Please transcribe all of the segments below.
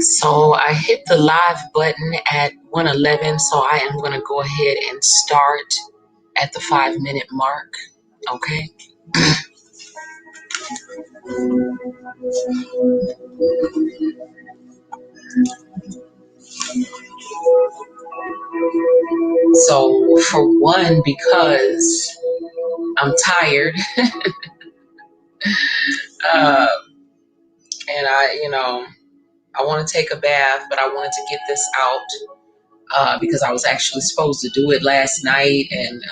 So I hit the live button at 1:11, so I am going to go ahead and start at the 5-minute mark. Okay. For one, because I'm tired, uh, and I want to take a bath, but I wanted to get this out because I was actually supposed to do it last night, and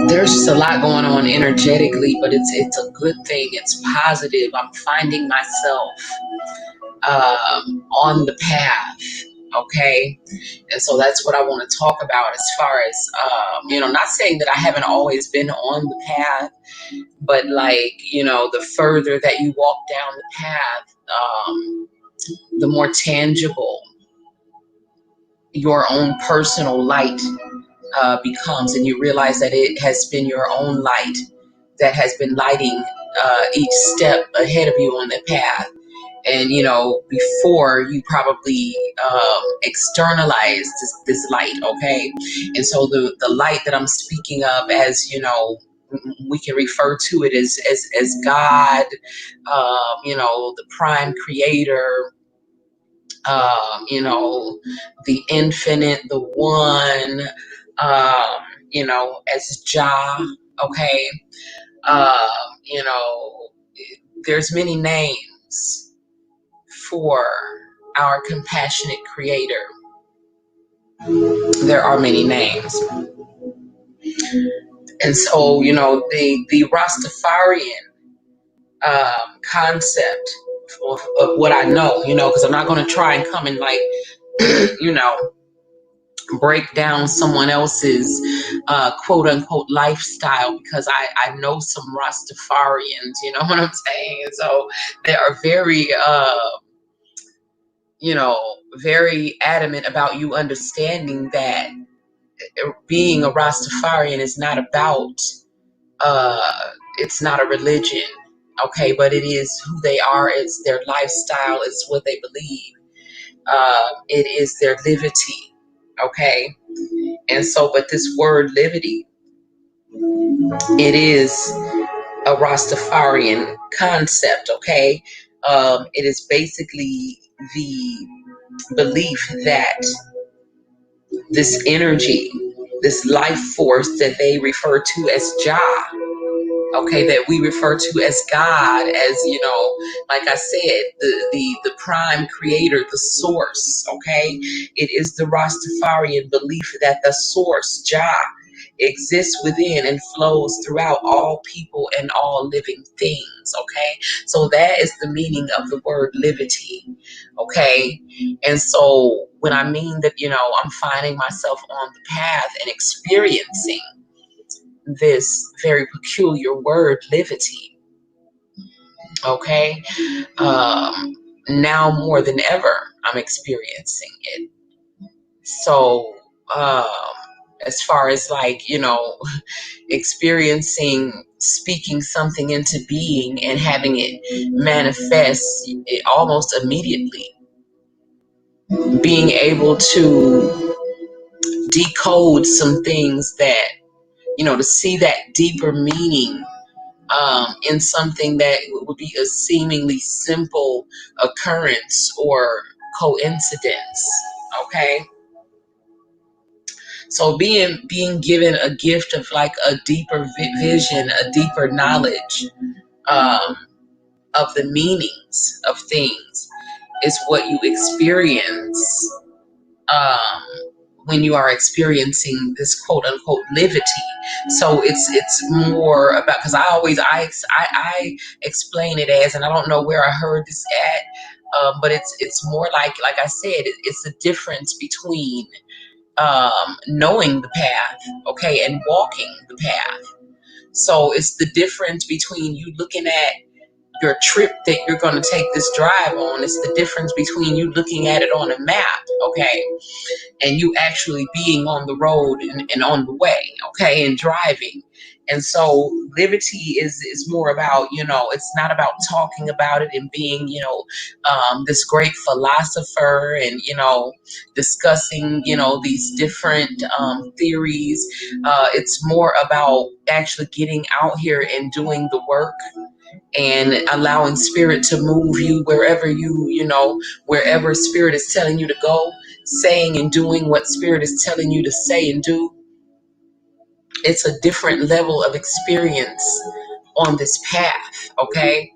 there's just a lot going on energetically, but it's a good thing. It's positive. I'm finding myself on the path. Okay, and so that's what I want to talk about as far as not saying that I haven't always been on the path, but like the further that you walk down the path, the more tangible your own personal light becomes, and you realize that it has been your own light that has been lighting each step ahead of you on the path. And before you probably externalized this light, okay? And so the light that I'm speaking of, as we can refer to it as God, the prime creator, the infinite, the one, as Jah, okay? You know, there's many names for our compassionate creator. There are many names. And so, the Rastafarian concept of what I know, because I'm not going to try and come and like, break down someone else's quote unquote lifestyle, because I know some Rastafarians, you know what I'm saying? And so they are very, very adamant about you understanding that being a Rastafarian is not about, it's not a religion, okay, but it is who they are, it's their lifestyle, it's what they believe, it is their livity, okay? And so, but this word livity, it is a Rastafarian concept, okay? It is basically the belief that this energy, this life force that they refer to as Jah, okay, that we refer to as God, as like I said, the prime creator, the source, okay? It is the Rastafarian belief that the source, Jah, exists within and flows throughout all people and all living things, okay? So that is the meaning of the word livity, okay? And so when I mean that, I'm finding myself on the path and experiencing this very peculiar word, livity, okay? Now more than ever, I'm experiencing it. So, as far as like, experiencing, speaking something into being and having it manifest almost immediately, being able to decode some things that, to see that deeper meaning in something that would be a seemingly simple occurrence or coincidence, okay? So being given a gift of like a deeper vision, a deeper knowledge of the meanings of things is what you experience when you are experiencing this quote unquote livity. So it's more about, because I explain it as, and I don't know where I heard this at, but it's more like I said, it's the difference between knowing the path, okay, and walking the path. So it's the difference between you looking at your trip that you're going to take this drive on. It's the difference between you looking at it on a map, okay, and you actually being on the road and on the way, okay, and driving. And so livity is more about, it's not about talking about it and being, this great philosopher and, discussing, these different theories. It's more about actually getting out here and doing the work and allowing spirit to move you wherever wherever spirit is telling you to go. saying and doing what Spirit is telling you to say and do. It's a different level of experience on this path, okay?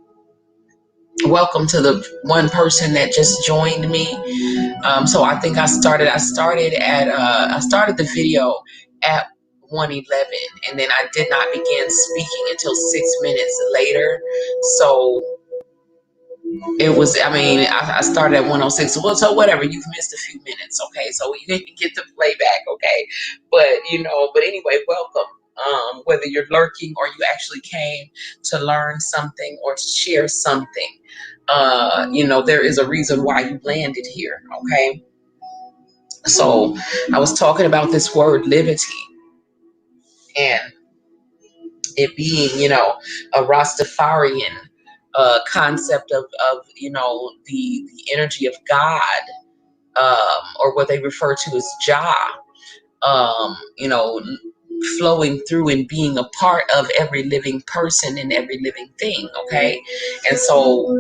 Welcome to the one person that just joined me. So I think I started the video at 1:11, and then I did not begin speaking until 6 minutes later. So it was, I started at 1:06. Well, so whatever, you've missed a few minutes, okay? So you didn't get the playback, okay? But anyway, welcome. Whether you're lurking or you actually came to learn something or to share something, there is a reason why you landed here, okay? So I was talking about this word livity and it being, a Rastafarian concept of the energy of God, or what they refer to as Jah, flowing through and being a part of every living person and every living thing, okay? And so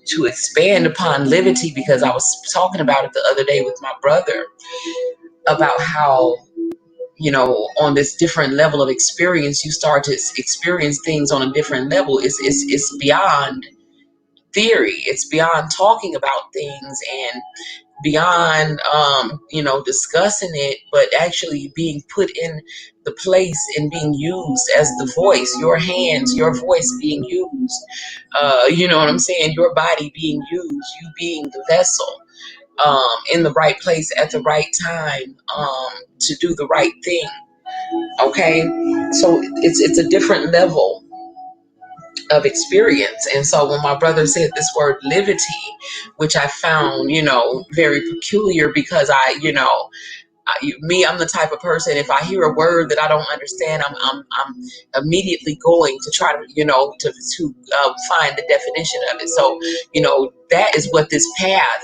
to expand upon livity, because I was talking about it the other day with my brother about how, on this different level of experience, you start to experience things on a different level. It's beyond theory. It's beyond talking about things and beyond, discussing it, but actually being put in the place and being used as the voice, your hands, your voice being used, you know what I'm saying? Your body being used, you being the vessel, in the right place at the right time, to do the right thing. Okay, so it's a different level of experience. And so when my brother said this word livity, which I found, very peculiar, because I'm the type of person, if I hear a word that I don't understand, I'm immediately going to try to, find the definition of it. So, that is what this path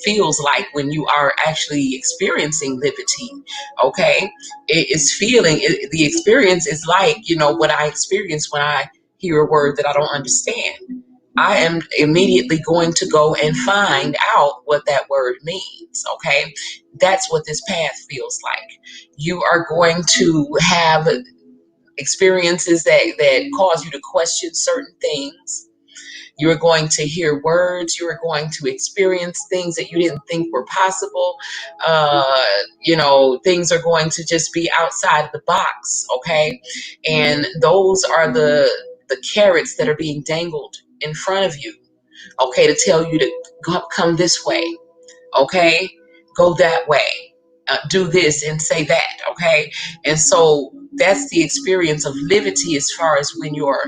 feels like when you are actually experiencing livity. Okay, the experience is like, what I experience when I hear a word that I don't understand. I am immediately going to go and find out what that word means, okay? That's what this path feels like. You are going to have experiences that cause you to question certain things. You're going to hear words. You're going to experience things that you didn't think were possible. Things are going to just be outside of the box, okay? And those are the carrots that are being dangled in front of you, okay, to tell you to come this way, okay, go that way, do this and say that, okay? And so that's the experience of livity, as far as when your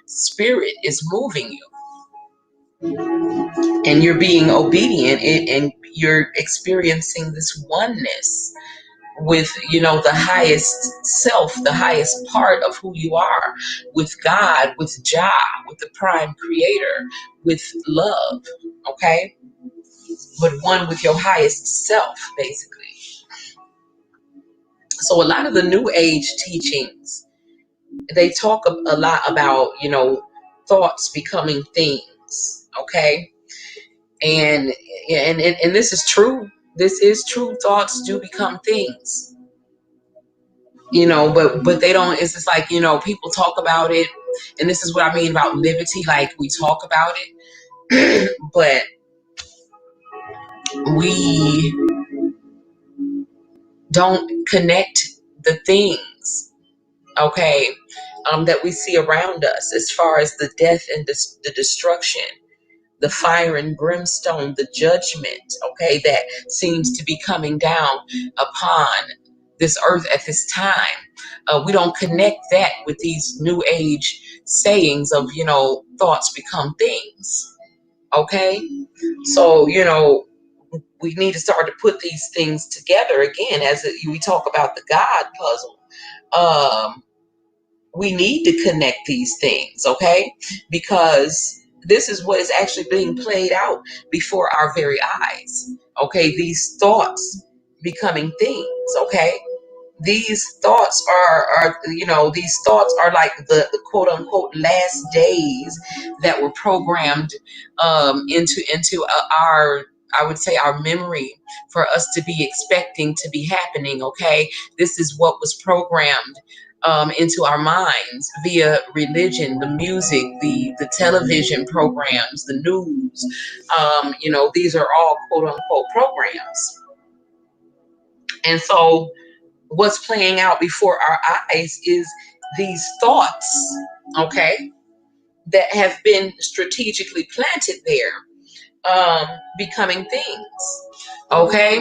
spirit is moving you and you're being obedient, and you're experiencing this oneness with, the highest self, the highest part of who you are, with God, with Jah, with the prime creator, with love, okay? But one with your highest self, basically. So a lot of the new age teachings, they talk a lot about, thoughts becoming things, okay? And this is true. This is true. Thoughts do become things, but they don't. It's just like, people talk about it, and this is what I mean about liberty. Like, we talk about it, but we don't connect the things, okay, that we see around us, as far as the death and the destruction, the fire and brimstone, the judgment, okay, that seems to be coming down upon this earth at this time. We don't connect that with these new age sayings of, thoughts become things, okay? So, we need to start to put these things together again, as we talk about the God puzzle. We need to connect these things, okay? Because this is what is actually being played out before our very eyes, okay? These thoughts becoming things, okay? These thoughts are these thoughts are like the quote unquote last days that were programmed into our I would say, our memory for us to be expecting to be happening. Okay, this is what was programmed into our minds via religion, the music, the television programs, the news. These are all quote unquote programs. And so what's playing out before our eyes is these thoughts, okay, that have been strategically planted there, becoming things. Okay.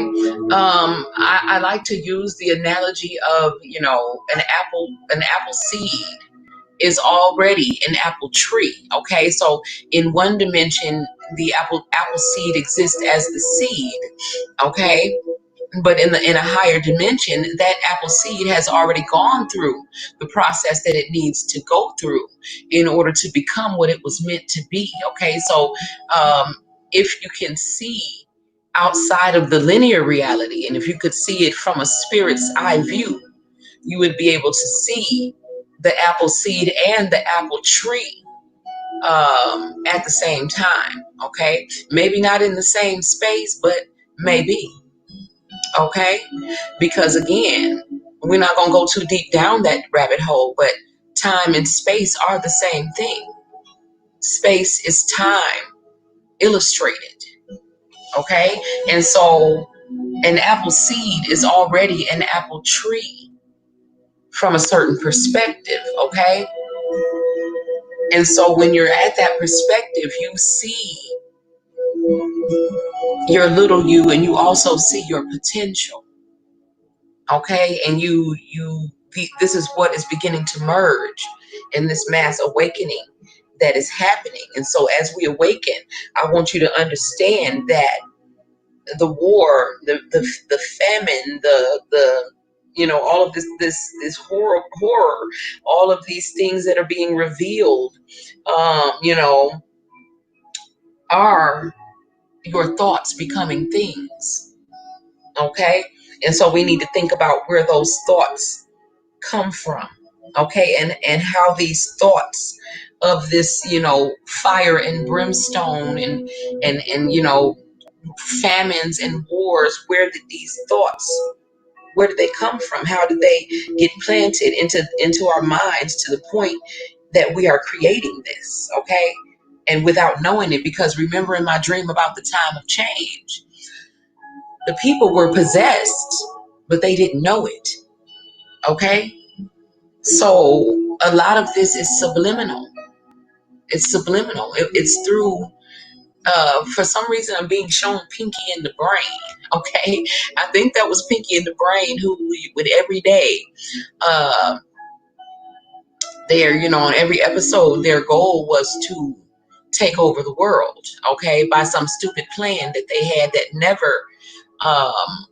I like to use the analogy of, an apple seed is already an apple tree. Okay. So in one dimension, the apple seed exists as the seed. Okay. But in a higher dimension, that apple seed has already gone through the process that it needs to go through in order to become what it was meant to be. Okay, so if you can see outside of the linear reality, and if you could see it from a spirit's eye view, you would be able to see the apple seed and the apple tree at the same time. Okay, maybe not in the same space, but maybe. Okay, because again, we're not going to go too deep down that rabbit hole, but time and space are the same thing. Space is time illustrated. Okay, and so an apple seed is already an apple tree from a certain perspective. Okay, and so when you're at that perspective, you see your little you, and you also see your potential. Okay, and this is what is beginning to merge in this mass awakening that is happening. And so as we awaken, I want you to understand that the war, the famine, all of this horror, all of these things that are being revealed, are your thoughts becoming things. Okay, and so we need to think about where those thoughts come from. Okay, and how these thoughts of this, fire and brimstone and famines and wars, where did they come from? How did they get planted into our minds to the point that we are creating this? Okay, and without knowing it, because remember in my dream about the time of change, the people were possessed, but they didn't know it. Okay, so a lot of this is subliminal. It's subliminal. It's through, for some reason, I'm being shown Pinky in the Brain. Okay, I think that was Pinky in the Brain who would every day, uh, on every episode, their goal was to take over the world. Okay, by some stupid plan that they had that never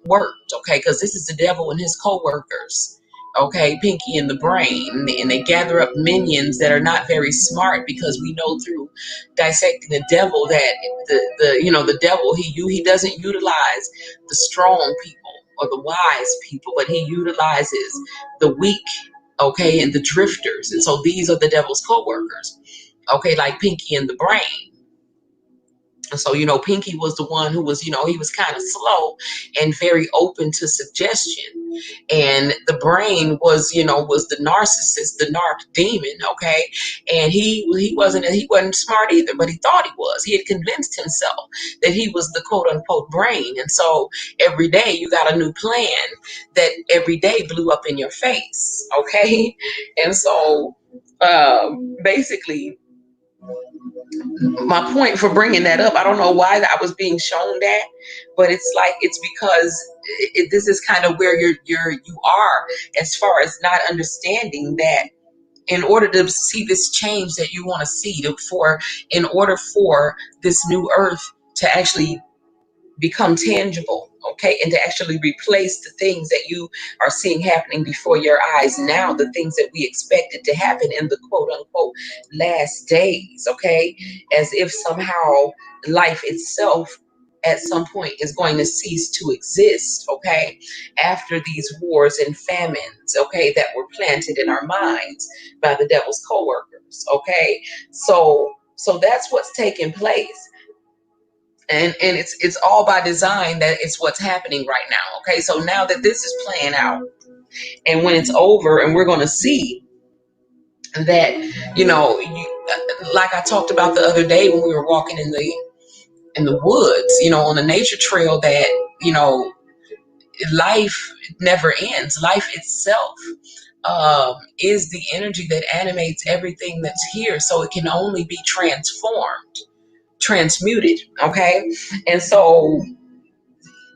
worked. Okay, because this is the devil and his co-workers. Okay, Pinky and the Brain, and they gather up minions that are not very smart, because we know through dissecting the devil that the devil, he doesn't utilize the strong people or the wise people, but he utilizes the weak, okay, and the drifters. And so these are the devil's co-workers, okay, like Pinky and the Brain. And so, Pinky was the one who was, he was kind of slow and very open to suggestion. And the Brain was the narcissist, the narc demon, okay? And he wasn't smart either, but he thought he was. He had convinced himself that he was the quote unquote brain. And so every day you got a new plan that every day blew up in your face, okay? And so basically, my point for bringing that up, I don't know why I was being shown that, but it's because this is kind of where you are, as far as not understanding that in order to see this change that you want to see, in order for this new earth to actually become tangible, okay, and to actually replace the things that you are seeing happening before your eyes now, the things that we expected to happen in the quote unquote last days, okay, as if somehow life itself at some point is going to cease to exist, okay, after these wars and famines, okay, that were planted in our minds by the devil's co-workers, okay. So that's what's taking place. And it's all by design that it's what's happening right now. Okay, so now that this is playing out, and when it's over, and we're going to see that, like I talked about the other day when we were walking in the woods, on a nature trail, that life never ends. Life itself is the energy that animates everything that's here, so it can only be transformed, transmuted. Okay, and so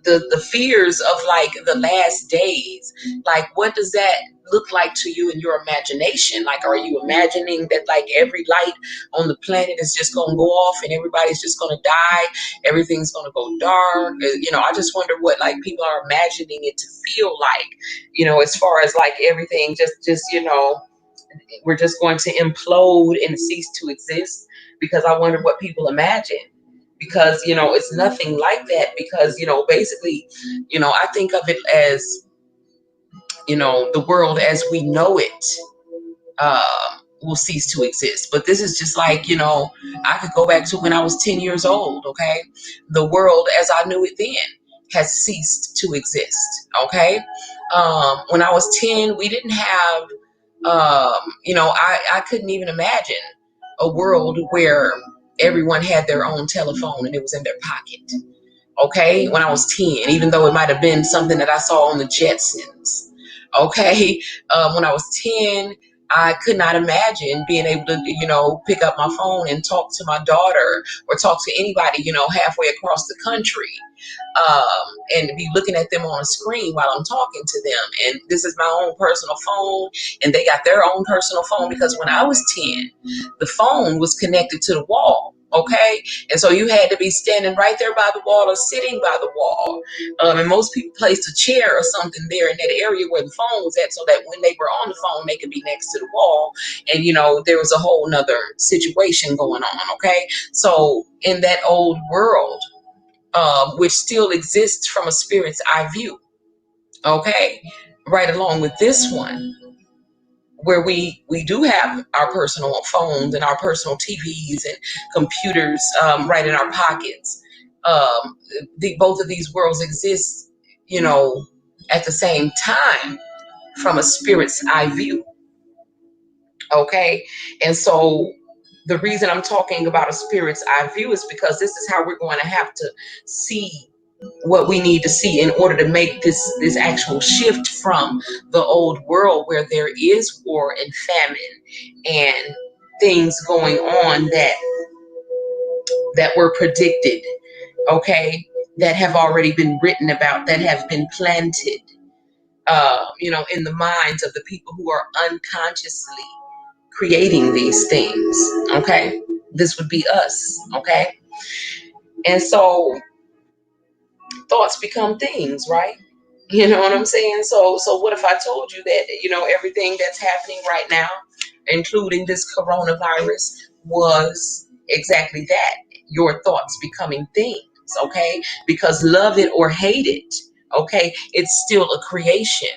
the fears of like the last days, like what does that look like to you in your imagination? Like, are you imagining that like every light on the planet is just going to go off and everybody's just going to die, everything's going to go dark? I just wonder what like people are imagining it to feel like, as far as like everything just we're just going to implode and cease to exist. Because I wonder what people imagine, because it's nothing like that. Because basically, I think of it as, the world as we know it will cease to exist. But this is just like, I could go back to when I was 10 years old. Okay, the world as I knew it then has ceased to exist. Okay, when I was 10, we didn't have I couldn't even imagine a world where everyone had their own telephone and it was in their pocket. Okay, when I was 10, even though it might have been something that I saw on the Jetsons. Okay, when I was 10, I could not imagine being able to, pick up my phone and talk to my daughter or talk to anybody, halfway across the country, and be looking at them on a screen while I'm talking to them. And this is my own personal phone, and they got their own personal phone, because when I was 10, the phone was connected to the wall. Okay, and so you had to be standing right there by the wall or sitting by the wall, and most people placed a chair or something there in that area where the phone was at, so that when they were on the phone, they could be next to the wall. And there was a whole nother situation going on. Okay, so in that old world, which still exists from a spirit's eye view, okay, right along with this one, where we do have our personal phones and our personal TVs and computers, right in our pockets. Both of these worlds exist, at the same time, from a spirit's eye view. Okay, and so the reason I'm talking about a spirit's eye view is because this is how we're going to have to see what we need to see in order to make this actual shift from the old world, where there is war and famine and things going on that were predicted, okay, that have already been written about, that have been planted, in the minds of the people who are unconsciously creating these things. Okay, this would be us. Okay, and so thoughts become things, right? You know what I'm saying? So what if I told you that, everything that's happening right now, including this coronavirus, was exactly that, your thoughts becoming things, okay? Because love it or hate it, okay, it's still a creation,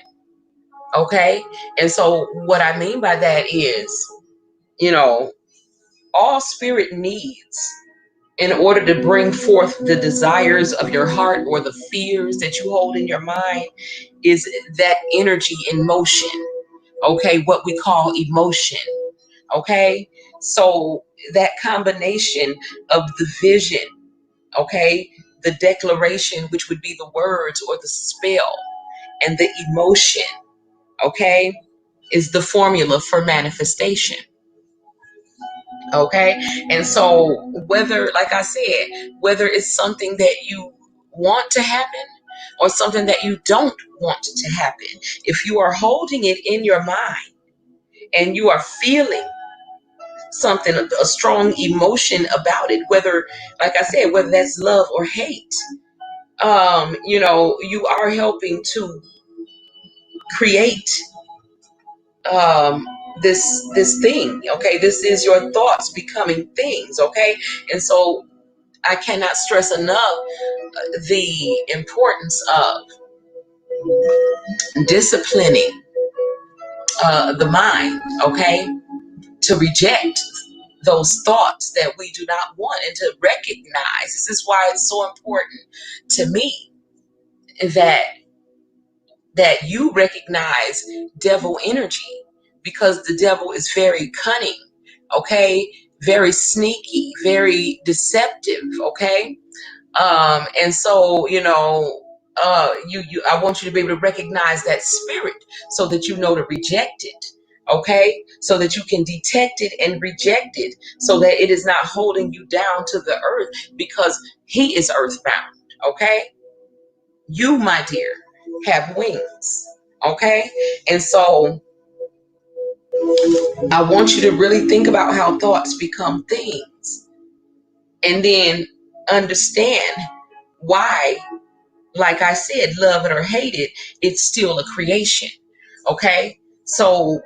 okay? And so what I mean by that is, all spirit needs in order to bring forth the desires of your heart or the fears that you hold in your mind is that energy in motion, okay, what we call emotion. Okay, so that combination of the vision, okay, the declaration, which would be the words or the spell, and the emotion, okay, is the formula for manifestation. Okay, and so whether, like I said, whether it's something that you want to happen or something that you don't want to happen, if you are holding it in your mind and you are feeling something, a strong emotion about it, whether, like I said, whether that's love or hate, you are helping to create um this thing. Okay, this is your thoughts becoming things. Okay, and so I cannot stress enough the importance of disciplining the mind, okay, to reject those thoughts that we do not want, and to recognize. This is why it's so important to me that you recognize devil energy, because the devil is very cunning, okay, very sneaky, very deceptive, okay. And so, I want you to be able to recognize that spirit so that you know to reject it, okay? So that you can detect it and reject it, so that it is not holding you down to the earth, because he is earthbound, okay? You, my dear, have wings, okay? And so I want you to really think about how thoughts become things, and then understand why. Like I said, love it or hate it, it's still a creation. Okay? So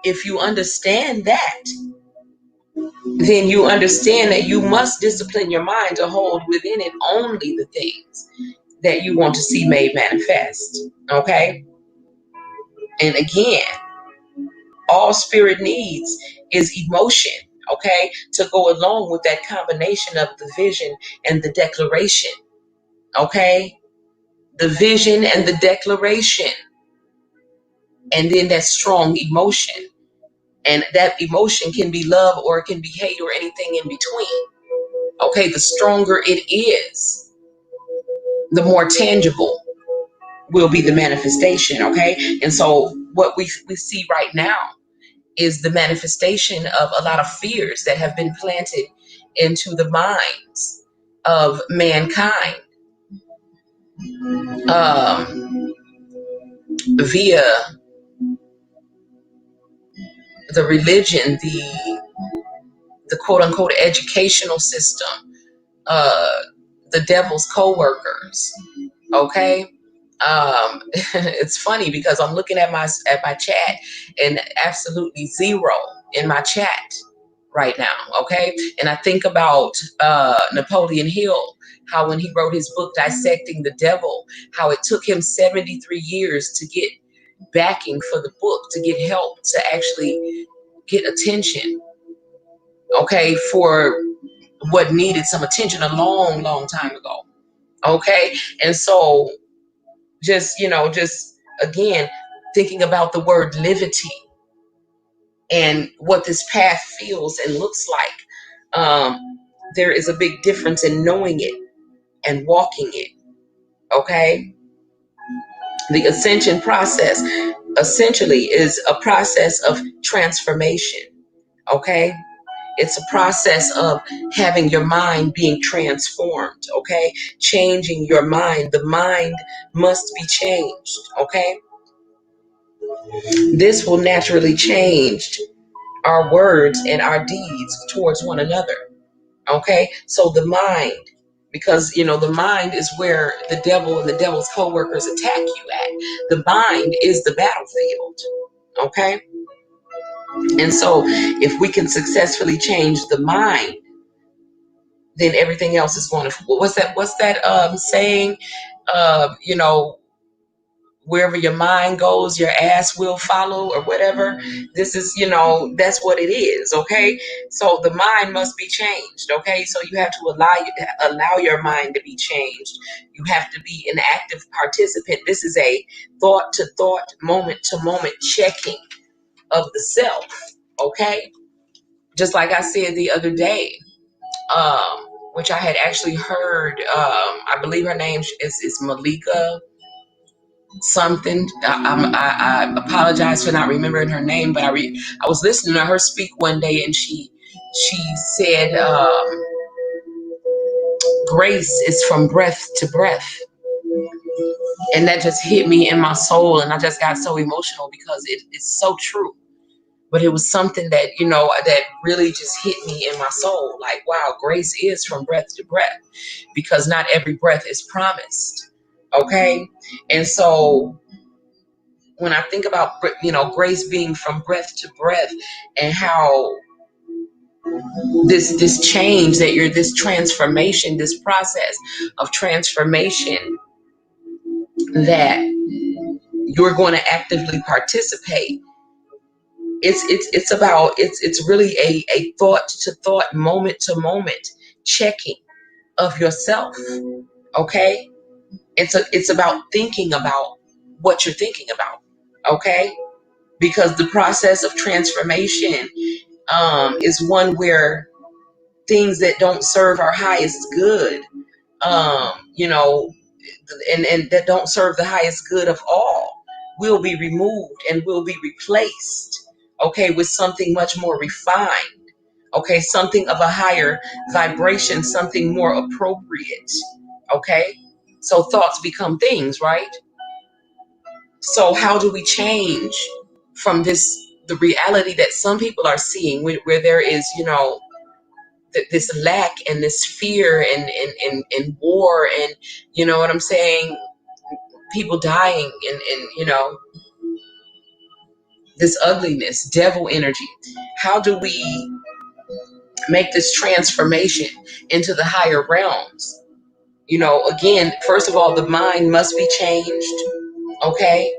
if you understand that, then you understand that you must discipline your mind to hold within it only the things that you want to see made manifest. Okay? And again, all spirit needs is emotion, okay, to go along with that combination of the vision and the declaration. Okay? The vision and the declaration. And then that strong emotion. And that emotion can be love, or it can be hate, or anything in between. Okay, the stronger it is, the more tangible will be the manifestation. Okay, and so what we see right now is the manifestation of a lot of fears that have been planted into the minds of mankind, um, via the religion, the quote unquote educational system, uh, the devil's co-workers. Okay. It's funny because I'm looking at my chat, and absolutely zero in my chat right now. Okay. And I think about Napoleon Hill, how when he wrote his book Dissecting the Devil, how it took him 73 years to get backing for the book, to get help, to actually get attention, okay, for what needed some attention a long, long time ago. Okay. And so just again, thinking about the word livity and what this path feels and looks like. There is a big difference in knowing it and walking it. Okay. The ascension process essentially is a process of transformation. Okay. It's a process of having your mind being transformed, okay? Changing your mind. The mind must be changed, okay? This will naturally change our words and our deeds towards one another, okay? So the mind, because, the mind is where the devil and the devil's co-workers attack you at. The mind is the battlefield, okay? And so if we can successfully change the mind, then everything else is going to, what's that saying, you know, wherever your mind goes your ass will follow, or whatever. This is, that's what it is. Okay, so the mind must be changed. Okay, so you have to allow your mind to be changed. You have to be an active participant. This is a thought to thought, moment to moment checking of the self. Okay, just like I said the other day, which I had actually heard. I believe her name is Malika something. I apologize for not remembering her name, but I was listening to her speak one day, and she said, "Grace is from breath to breath," and that just hit me in my soul, and I just got so emotional because it's so true. But it was something that, that really just hit me in my soul. Like, wow, grace is from breath to breath, because not every breath is promised. Okay. And so when I think about, grace being from breath to breath, and how this change that this transformation, this process of transformation that you're going to actively participate It's about it's really a thought to thought, moment to moment checking of yourself. Okay, it's about thinking about what you're thinking about. Okay, because the process of transformation is one where things that don't serve our highest good, you know, and that don't serve the highest good of all, will be removed and will be replaced, okay, with something much more refined, okay, something of a higher vibration, something more appropriate, okay? So thoughts become things, right? So how do we change from the reality that some people are seeing, where there is, this lack and this fear and war, and you know what I'm saying, people dying, and this ugliness, devil energy. How do we make this transformation into the higher realms? Again, first of all, the mind must be changed, okay?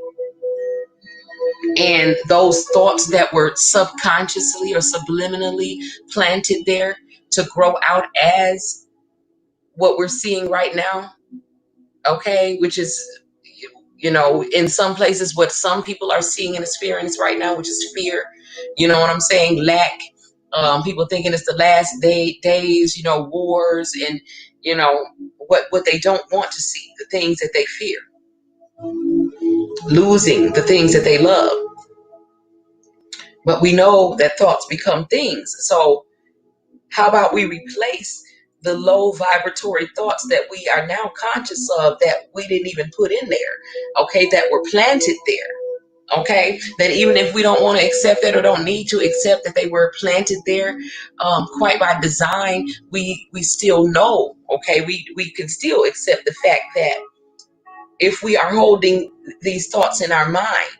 And those thoughts that were subconsciously or subliminally planted there to grow out as what we're seeing right now, okay, which is, in some places what some people are seeing and experiencing right now, which is fear. You know what I'm saying? Lack. People thinking it's the last days, wars, and what they don't want to see, the things that they fear, losing the things that they love. But we know that thoughts become things. So how about we replace the low vibratory thoughts that we are now conscious of, that we didn't even put in there, okay, that were planted there, okay, that even if we don't want to accept it or don't need to accept that they were planted there, quite by design, we still know, okay, we can still accept the fact that if we are holding these thoughts in our mind,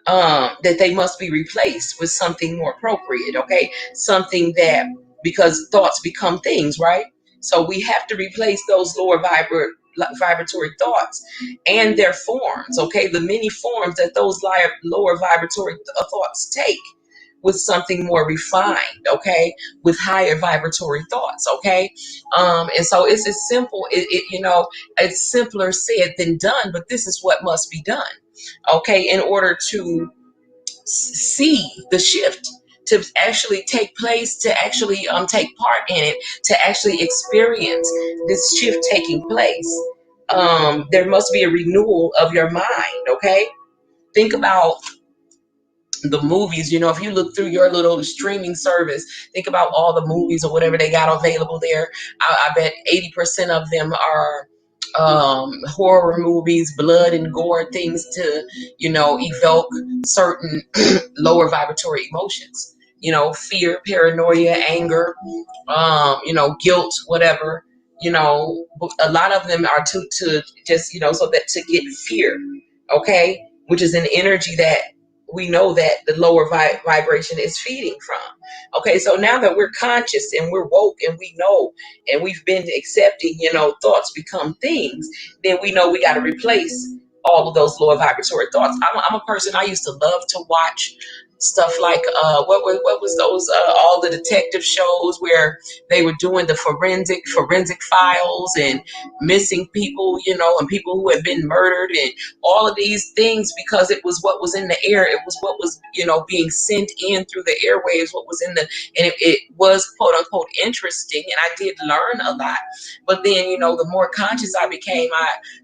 that they must be replaced with something more appropriate, okay? Something that, because thoughts become things, right? So we have to replace those lower vibratory thoughts and their forms, okay? The many forms that those lower vibratory thoughts take, with something more refined, okay? With higher vibratory thoughts, okay? And so it's as simple, it's simpler said than done, but this is what must be done, okay, in order to see the shift, to actually take place, to actually take part in it, to actually experience this shift taking place. There must be a renewal of your mind, okay? Think about the movies, if you look through your little streaming service, think about all the movies or whatever they got available there. I bet 80% of them are horror movies, blood and gore, things to, evoke certain lower vibratory emotions, fear, paranoia, anger, guilt, whatever. A lot of them are to just, so that to get fear, okay, which is an energy that we know that the lower vibration is feeding from. Okay, so now that we're conscious and we're woke and we know and we've been accepting, thoughts become things, then we know we got to replace all of those lower vibratory thoughts. I'm a person, I used to love to watch stuff like what was those all the detective shows where they were doing the forensic files and missing people, and people who had been murdered and all of these things, because it was what was in the air, it was what was being sent in through the airwaves, what was in the, and it was quote unquote interesting, and I did learn a lot. But then the more conscious I became,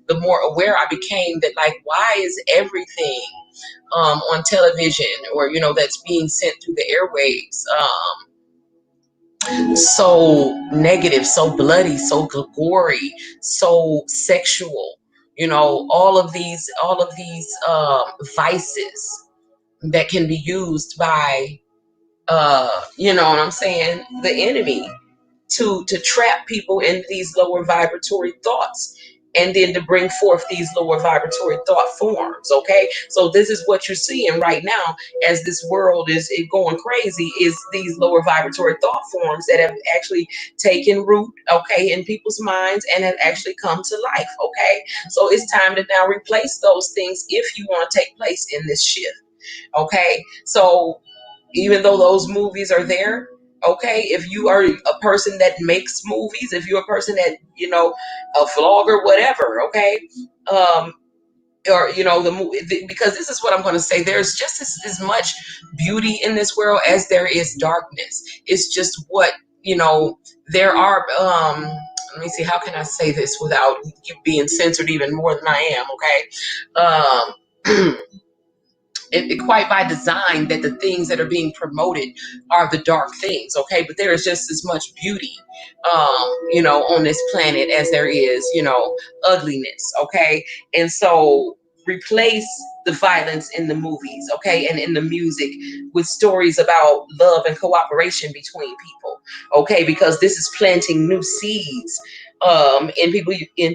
the more aware I became that, like, why is everything on television or that's being sent through the airwaves so negative, so bloody, so gory, so sexual, all of these vices that can be used by you know what I'm saying, the enemy to trap people in these lower vibratory thoughts, and then to bring forth these lower vibratory thought forms, okay? So this is what you're seeing right now as this world is going crazy, is these lower vibratory thought forms that have actually taken root, okay, in people's minds and have actually come to life, okay? So it's time to now replace those things if you want to take place in this shift, okay? So even though those movies are there. Okay, if you are a person that makes movies, if you're a person that, a vlogger, whatever, okay, or because this is what I'm going to say, there's just as much beauty in this world as there is darkness. It's just what, there are, let me see, how can I say this without you being censored even more than I am, okay? Quite by design that the things that are being promoted are the dark things, okay? But there is just as much beauty, on this planet as there is, ugliness, okay? And so replace the violence in the movies, okay, and in the music with stories about love and cooperation between people, okay? Because this is planting new seeds in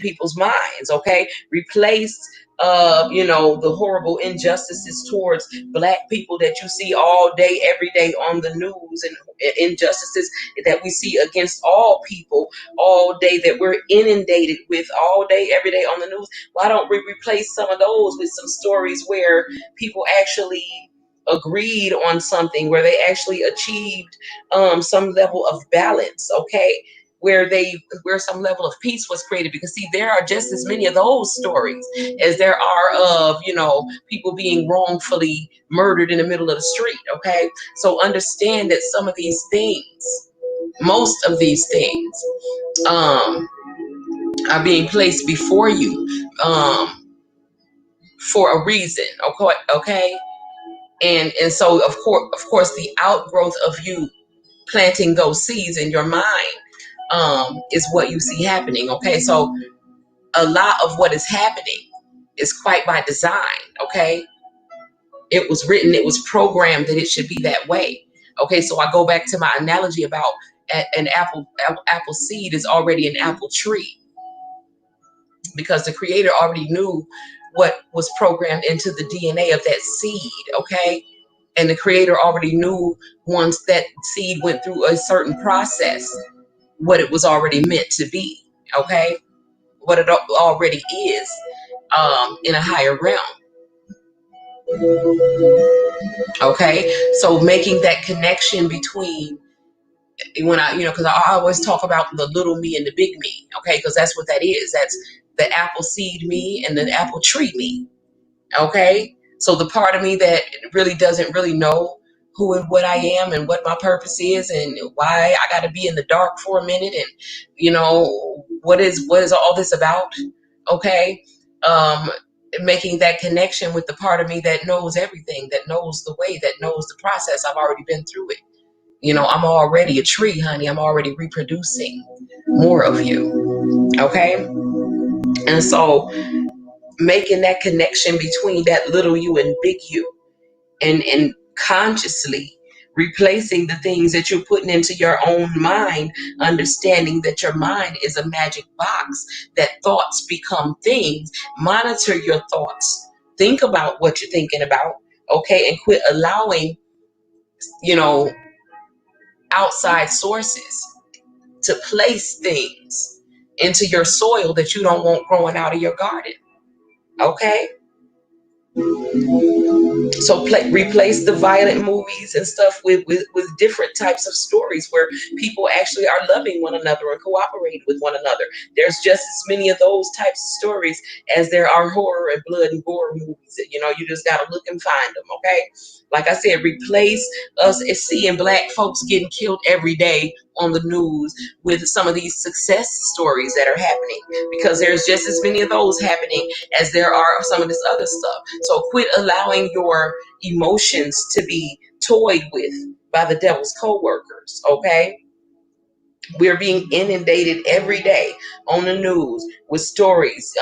people's minds, okay? Replace the horrible injustices towards Black people that you see all day, every day on the news, and injustices that we see against all people all day, that we're inundated with all day, every day on the news. Why don't we replace some of those with some stories where people actually agreed on something, where they actually achieved some level of balance, okay? Where some level of peace was created? Because see, there are just as many of those stories as there are of, people being wrongfully murdered in the middle of the street, okay? So understand that some of these things, most of these things, are being placed before you for a reason, okay? And so of course the outgrowth of you planting those seeds in your mind is what you see happening, okay? So a lot of what is happening is quite by design, okay? It was written, it was programmed that it should be that way, okay? So I go back to my analogy about an apple seed is already an apple tree, because the creator already knew what was programmed into the DNA of that seed, okay? And the creator already knew, once that seed went through a certain process, what it was already meant to be, okay? What it already is in a higher realm, okay? So making that connection between, when because I always talk about the little me and the big me, okay? Because that's what that is. That's the apple seed me and the apple tree me, okay? So the part of me that really doesn't really know who and what I am and what my purpose is and why I got to be in the dark for a minute, and what is all this about, okay? um Making that connection with the part of me that knows everything, that knows the way, that knows the process. I've already been through it. I'm already a tree, honey. I'm already reproducing more of you, okay? And so making that connection between that little you and big you, and consciously replacing the things that you're putting into your own mind, understanding that your mind is a magic box, that thoughts become things. Monitor your thoughts. Think about what you're thinking about, okay? And quit allowing, you know, outside sources to place things into your soil that you don't want growing out of your garden, okay? So replace the violent movies and stuff with different types of stories where people actually are loving one another and cooperating with one another. There's just as many of those types of stories as there are horror and blood and gore movies. You just gotta look and find them, okay? Like I said, replace us as seeing Black folks getting killed every day on the news with some of these success stories that are happening, because there's just as many of those happening as there are some of this other stuff. So quit allowing your emotions to be toyed with by the devil's co-workers, okay? We're being inundated every day on the news with stories,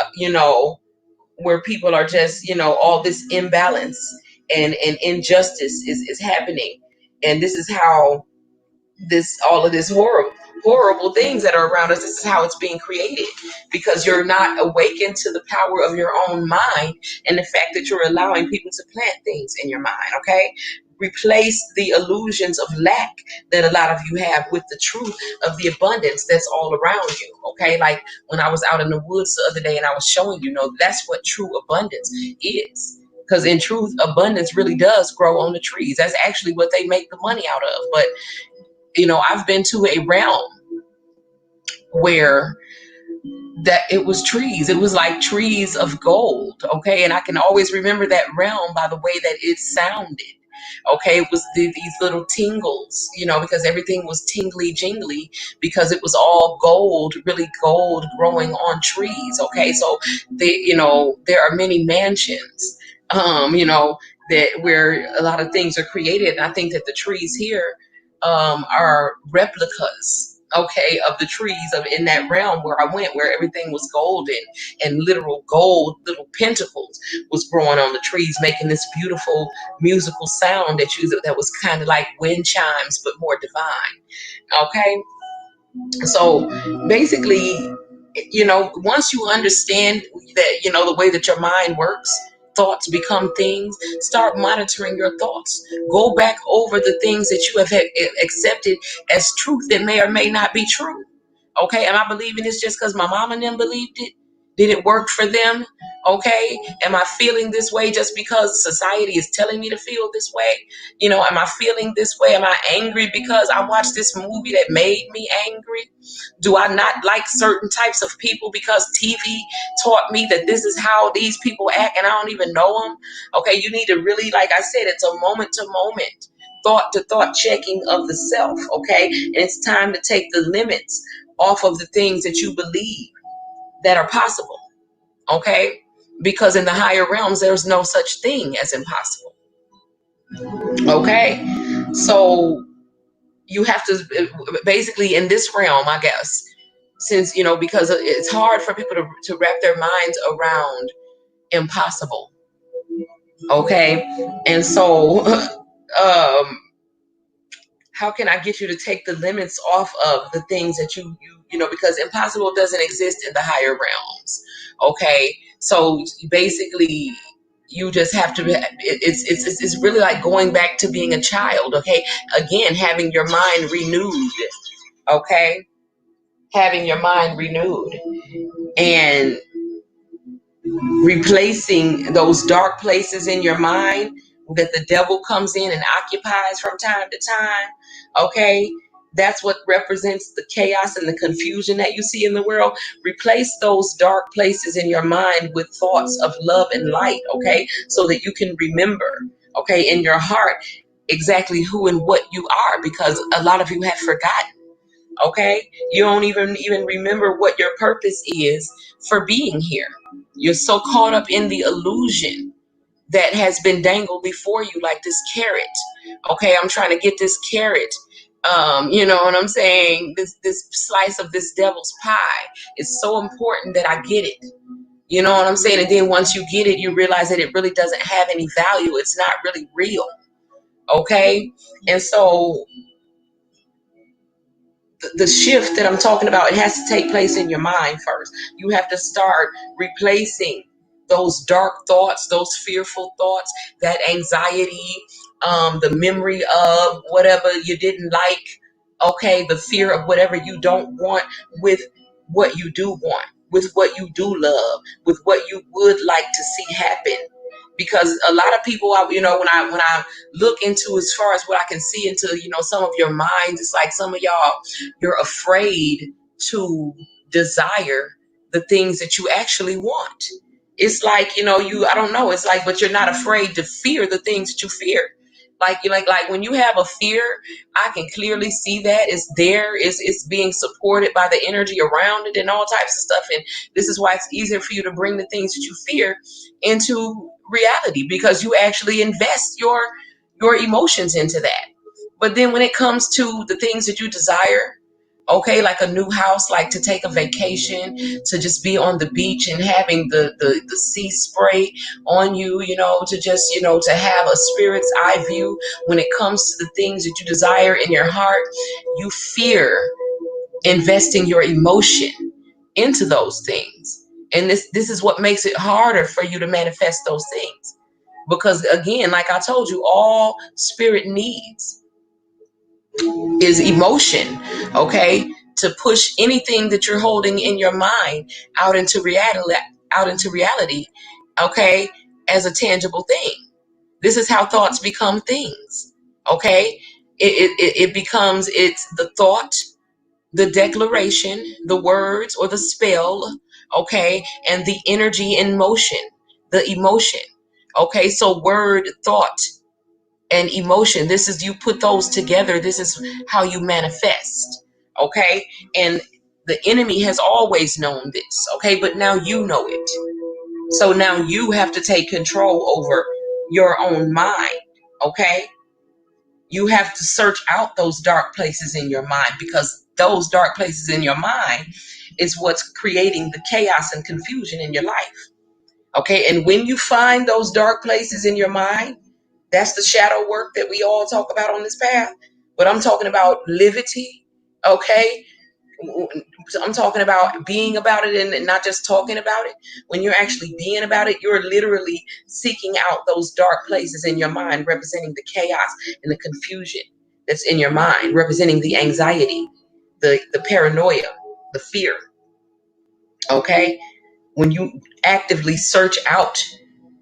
where people are just, all this imbalance and injustice is happening. And this is how all of this horrible things that are around us, this is how it's being created, because you're not awakened to the power of your own mind and the fact that you're allowing people to plant things in your mind, okay? Replace the illusions of lack that a lot of you have with the truth of the abundance that's all around you, okay? Like when I was out in the woods the other day and I was showing that's what true abundance is. Because in truth, abundance really does grow on the trees. That's actually what they make the money out of. But, I've been to a realm where that it was trees. It was like trees of gold. Okay. And I can always remember that realm by the way that it sounded. Okay. It was these little tingles, because everything was tingly jingly because it was all gold, really gold growing on trees. Okay. So there are many mansions, that where a lot of things are created. And I think that the trees here, are replicas, okay, of the trees of in that realm where I went, where everything was golden and literal gold, little pentacles was growing on the trees, making this beautiful musical sound that was kind of like wind chimes, but more divine. Okay. So basically, once you understand that, the way that your mind works, thoughts become things. Start monitoring your thoughts. Go back over the things that you have accepted as truth that may or may not be true. Okay, am I believing this just because my mom and them believed it? Did it work for them? Okay, am I feeling this way just because society is telling me to feel this way? Am I feeling this way? Am I angry because I watched this movie that made me angry? Do I not like certain types of people because TV taught me that this is how these people act and I don't even know them? Okay, you need to really, like I said, it's a moment to moment, thought to thought checking of the self. Okay, and it's time to take the limits off of the things that you believe that are possible. Okay, because in the higher realms, there's no such thing as impossible. Okay, so you have to basically in this realm, I guess, since because it's hard for people to wrap their minds around impossible. Okay, and so how can I get you to take the limits off of the things that because impossible doesn't exist in the higher realms. Okay, so basically you just have to it's really like going back to being a child. Okay, again, having your mind renewed. Okay, having your mind renewed and replacing those dark places in your mind that the devil comes in and occupies from time to time. Okay, that's what represents the chaos and the confusion that you see in the world. Replace those dark places in your mind with thoughts of love and light. Okay, so that you can remember, okay, in your heart exactly who and what you are, because a lot of you have forgotten. Okay, you don't even remember what your purpose is for being here. You're so caught up in the illusion that has been dangled before you, like this carrot. Okay, I'm trying to get this carrot. You know what I'm saying? This slice of this devil's pie. It's so important that I get it. You know what I'm saying? And then once you get it, you realize that it really doesn't have any value. It's not really real. Okay, and so the shift that I'm talking about, it has to take place in your mind first. You have to start replacing those dark thoughts, those fearful thoughts, that anxiety, the memory of whatever you didn't like, okay, the fear of whatever you don't want, with what you do want, with what you do love, with what you would like to see happen. Because a lot of people, when I look into, as far as what I can see into, some of your minds, it's like some of y'all, you're afraid to desire the things that you actually want. It's like, I don't know. It's like, but you're not afraid to fear the things that you fear. Like when you have a fear, I can clearly see that it's there. It's being supported by the energy around it and all types of stuff. And this is why it's easier for you to bring the things that you fear into reality, because you actually invest your emotions into that. But then when it comes to the things that you desire, okay, like a new house, like to take a vacation, to just be on the beach and having the sea spray on you, to just, to have a spirit's eye view. When it comes to the things that you desire in your heart, you fear investing your emotion into those things. And this is what makes it harder for you to manifest those things. Because again, like I told you, all spirit needs is emotion, okay? To push anything that you're holding in your mind out into reality, okay? as a tangible thing. This is how thoughts become things. Okay, it becomes, it's the thought, the declaration, the words or the spell, okay, and the energy in motion, the emotion. Okay, so word, thought, and emotion, this is, you put those together, this is how you manifest. Okay, and the enemy has always known this, okay, but now you know it. So now you have to take control over your own mind. Okay, you have to search out those dark places in your mind, because those dark places in your mind is what's creating the chaos and confusion in your life. Okay, and when you find those dark places in your mind, that's the shadow work that we all talk about on this path. But I'm talking about livity. Okay, I'm talking about being about it and not just talking about it. When you're actually being about it, you're literally seeking out those dark places in your mind, representing the chaos and the confusion that's in your mind, representing the anxiety, the paranoia, the fear. Okay, when you actively search out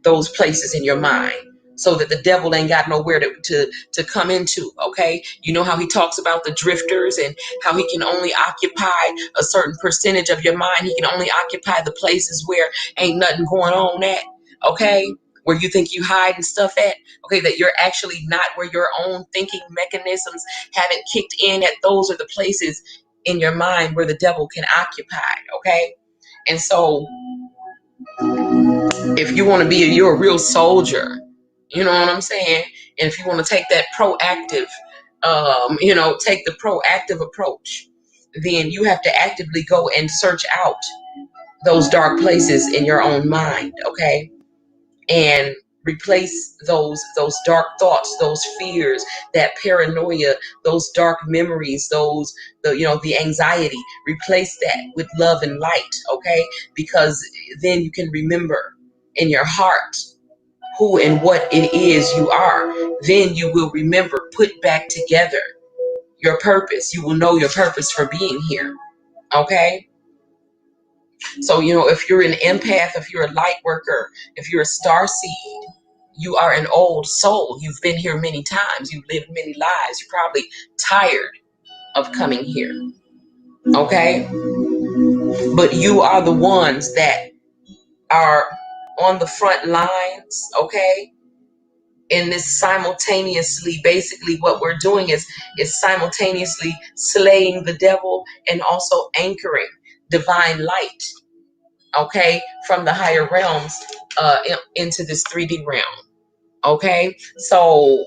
those places in your mind, so that the devil ain't got nowhere to come into. Okay, you know how he talks about the drifters and how he can only occupy a certain percentage of your mind. He can only occupy the places where ain't nothing going on at. Okay, where you think you hiding stuff at. Okay, that you're actually not, where your own thinking mechanisms haven't kicked in at. Those are the places in your mind where the devil can occupy. Okay, and so if you want to be, you're a real soldier, you know what I'm saying? And if you want to take that proactive, take the proactive approach, then you have to actively go and search out those dark places in your own mind, okay? And replace those dark thoughts, those fears, that paranoia, those dark memories, the anxiety. Replace that with love and light, okay? Because then you can remember in your heart who and what it is you are. Then you will remember, put back together your purpose. You will know your purpose for being here, okay? So, if you're an empath, if you're a light worker, if you're a star seed, you are an old soul. You've been here many times. You've lived many lives. You're probably tired of coming here, okay? But you are the ones that are on the front lines, okay? In this simultaneously, basically what we're doing is simultaneously slaying the devil and also anchoring divine light, okay, from the higher realms into this 3D realm. Okay, so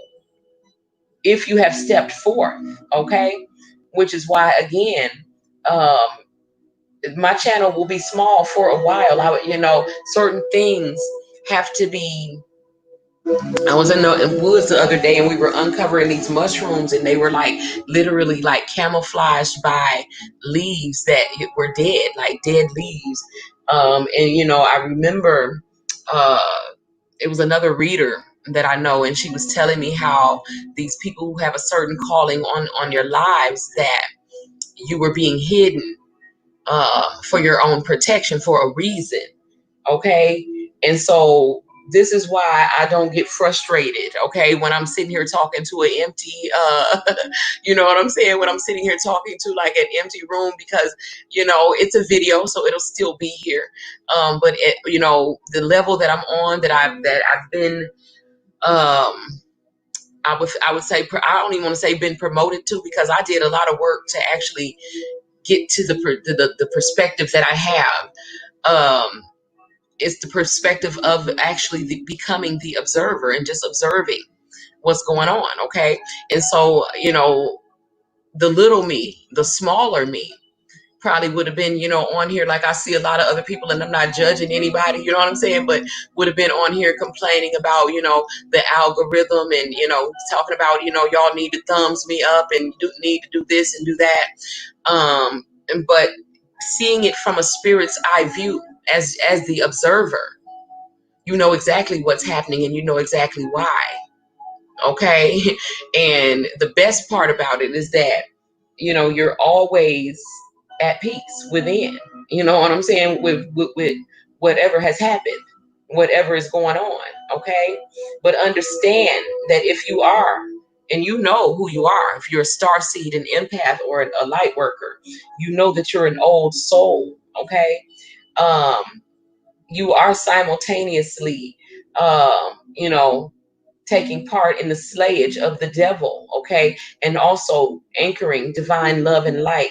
if you have stepped forth, okay, which is why, again, um, my channel will be small for a while. Certain things have to be. I was in the woods the other day and we were uncovering these mushrooms, and they were like literally like camouflaged by leaves that were dead, like dead leaves. And I remember it was another reader that I know, and she was telling me how these people who have a certain calling on your lives, that you were being hidden for your own protection for a reason. Okay, and so this is why I don't get frustrated, okay, when I'm sitting here talking to an empty you know what I'm saying, when I'm sitting here talking to like an empty room, because it's a video, so it'll still be here, but the level that I'm on, that I've been, I would say, I don't even want to say been promoted to, because I did a lot of work to actually get to the perspective that I have. It's the perspective of actually becoming the observer and just observing what's going on, okay? And so, the little me, the smaller me, probably would have been, on here, like I see a lot of other people, and I'm not judging anybody, you know what I'm saying, but would have been on here complaining about, the algorithm, and, talking about, y'all need to thumbs me up and need to do this and do that. But seeing it from a spirit's eye view, as the observer, you know exactly what's happening, and you know exactly why. Okay. And the best part about it is that, you're always at peace within, you know what I'm saying, with whatever has happened, whatever is going on, okay? But understand that if you are, and you know who you are, if you're a star seed, an empath, or a light worker, you know that you're an old soul, okay? Um, you are simultaneously, you know, taking part in the slayage of the devil, okay? And also anchoring divine love and light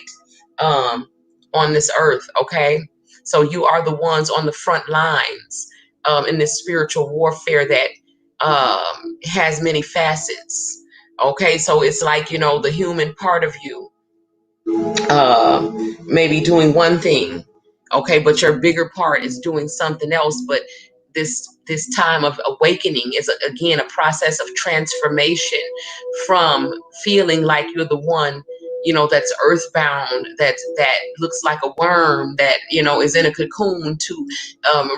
um, on this earth, okay? So you are the ones on the front lines in this spiritual warfare that has many facets, okay? So it's like, you know, the human part of you uh, maybe doing one thing, okay, but your bigger part is doing something else. But this time of awakening is again a process of transformation from feeling like you're the one, you know, that's earthbound, that looks like a worm, that, you know, is in a cocoon, to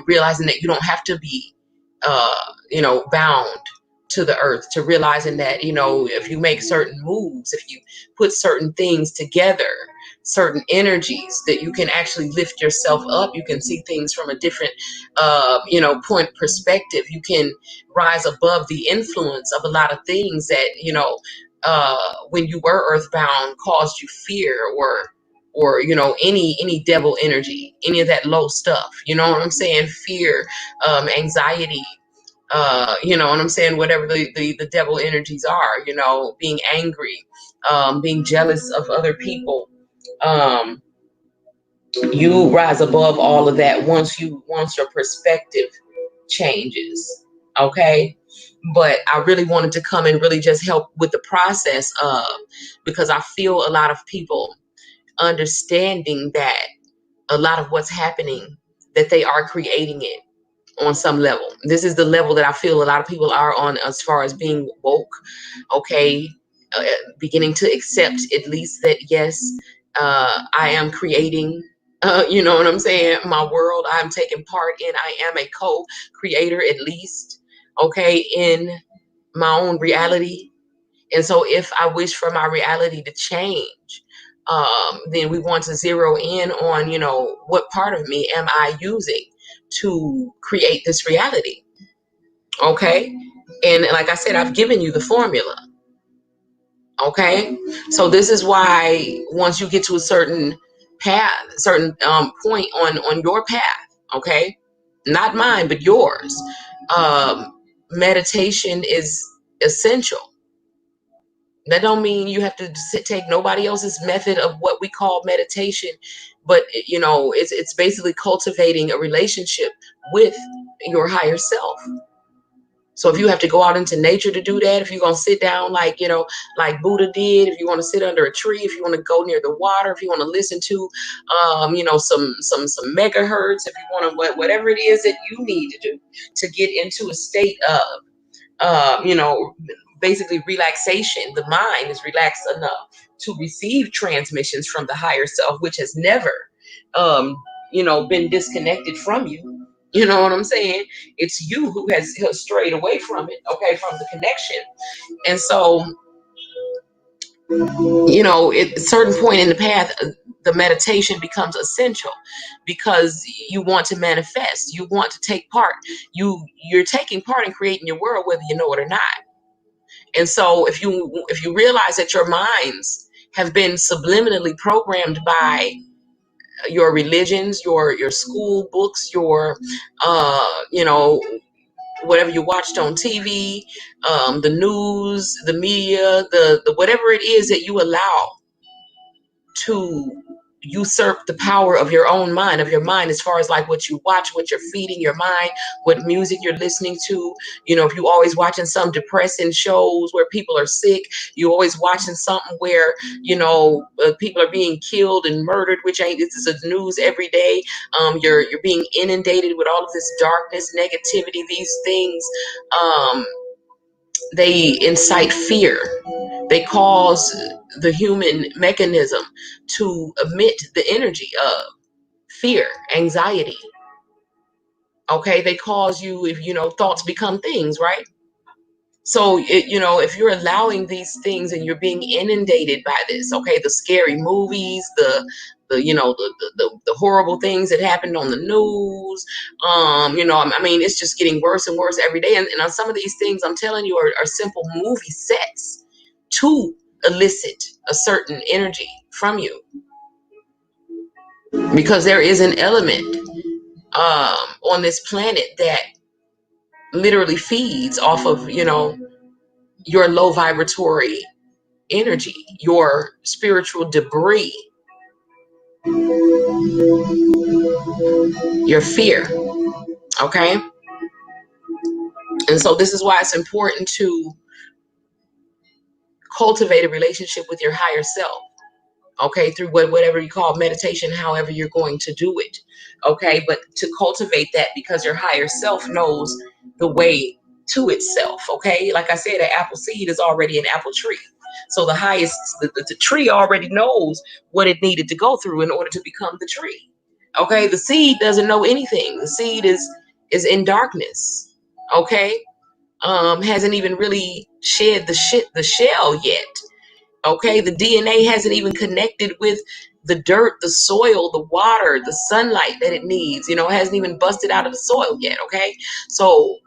realizing that you don't have to be you know, bound to the earth, to realizing that, you know, if you make certain moves, if you put certain things together, certain energies, that you can actually lift yourself up. You can see things from a different you know, point perspective. You can rise above the influence of a lot of things that, you know, when you were earthbound caused you fear, or you know, any devil energy, any of that low stuff, you know what I'm saying? Fear, anxiety, you know what I'm saying? Whatever the devil energies are, you know, being angry, being jealous of other people. Um, you rise above all of that once your perspective changes. Okay. But I really wanted to come and really just help with the process of, because I feel a lot of people understanding that a lot of what's happening, that they are creating it on some level. This is the level that I feel a lot of people are on as far as being woke, okay, beginning to accept at least that, yes, I am creating, you know what I'm saying, my world. I'm taking part in, I am a co-creator at least, okay, in my own reality. And so if I wish for my reality to change, then we want to zero in on, you know, what part of me am I using to create this reality? Okay. And like I said, I've given you the formula. Okay. So this is why once you get to a certain path, certain point on your path, okay, not mine, but yours, meditation is essential. That don't mean you have to take nobody else's method of what we call meditation, but you know, it's basically cultivating a relationship with your higher self. So if you have to go out into nature to do that, if you're gonna sit down like, you know, like Buddha did, if you want to sit under a tree, if you want to go near the water, if you want to listen to, you know, some megahertz, if you want to, whatever it is that you need to do to get into a state of you know, basically relaxation. The mind is relaxed enough to receive transmissions from the higher self, which has never, you know, been disconnected from you. You know what I'm saying? It's you who has strayed away from it, okay, from the connection. And so, you know, at a certain point in the path, the meditation becomes essential because you want to manifest, you want to take part, you're taking part in creating your world, whether you know it or not. And so if you realize that your minds have been subliminally programmed by your religions, your school books, your you know, whatever you watched on TV, the news, the media, the whatever it is that you allow to usurp the power of your own mind, of your mind, as far as like what you watch, what you're feeding your mind, what music you're listening to. You know, if you always watching some depressing shows where people are sick, you always watching something where, you know, people are being killed and murdered, which ain't, this is the news every day. You're being inundated with all of this darkness, negativity. These things, they incite fear. They cause the human mechanism to emit the energy of fear, anxiety. Okay, they cause you, if you know, thoughts become things, right? So, if you're allowing these things and you're being inundated by this, okay, the scary movies, the horrible things that happened on the news, I mean, it's just getting worse and worse every day. And on some of these things, I'm telling you, are simple movie sets to elicit a certain energy from you, because there is an element on this planet that literally feeds off of, your low vibratory energy, your spiritual debris, your fear. Okay. And so this is why it's important to cultivate a relationship with your higher self. Okay, through whatever you call meditation, however you're going to do it. Okay, but to cultivate that, because your higher self knows the way to itself. Okay, like I said, an apple seed is already an apple tree. So the tree already knows what it needed to go through in order to become the tree. Okay, the seed doesn't know anything. The seed is in darkness. Okay, hasn't even really shed the shell yet. Okay, the DNA hasn't even connected with the dirt, the soil, the water, the sunlight that it needs. It hasn't even busted out of the soil yet. Okay, so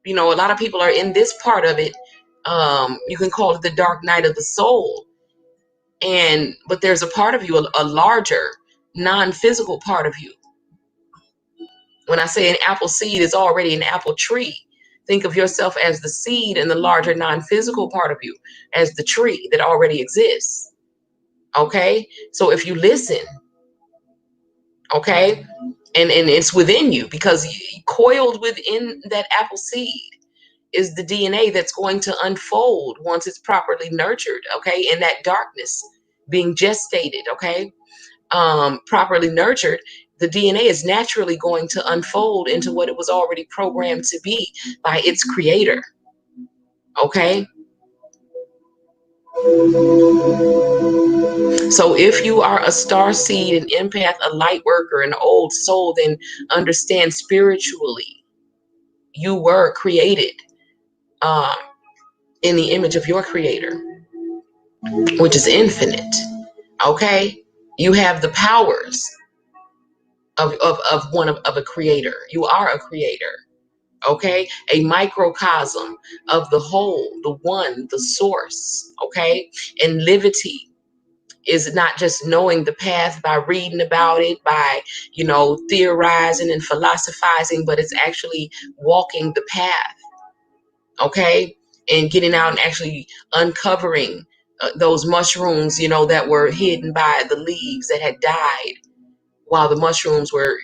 a lot of people are in this part of it. You can call it the dark night of the soul, but there's a part of you, a larger, non-physical part of you. When I say an apple seed is already an apple tree, think of yourself as the seed and the larger non-physical part of you as the tree that already exists. Okay, so if you listen, okay, and it's within you, because coiled within that apple seed is the DNA that's going to unfold once it's properly nurtured. Okay, in that darkness, being gestated. Okay, properly nurtured, the DNA is naturally going to unfold into what it was already programmed to be by its creator. Okay. So if you are a star seed, an empath, a light worker, an old soul, then understand spiritually you were created um, in the image of your creator, which is infinite. Okay. You have the powers of a creator. You are a creator. Okay, a microcosm of the whole, the one, the source. Okay, and livity is not just knowing the path by reading about it, by theorizing and philosophizing, but it's actually walking the path. Okay, and getting out and actually uncovering those mushrooms that were hidden by the leaves that had died while the mushrooms were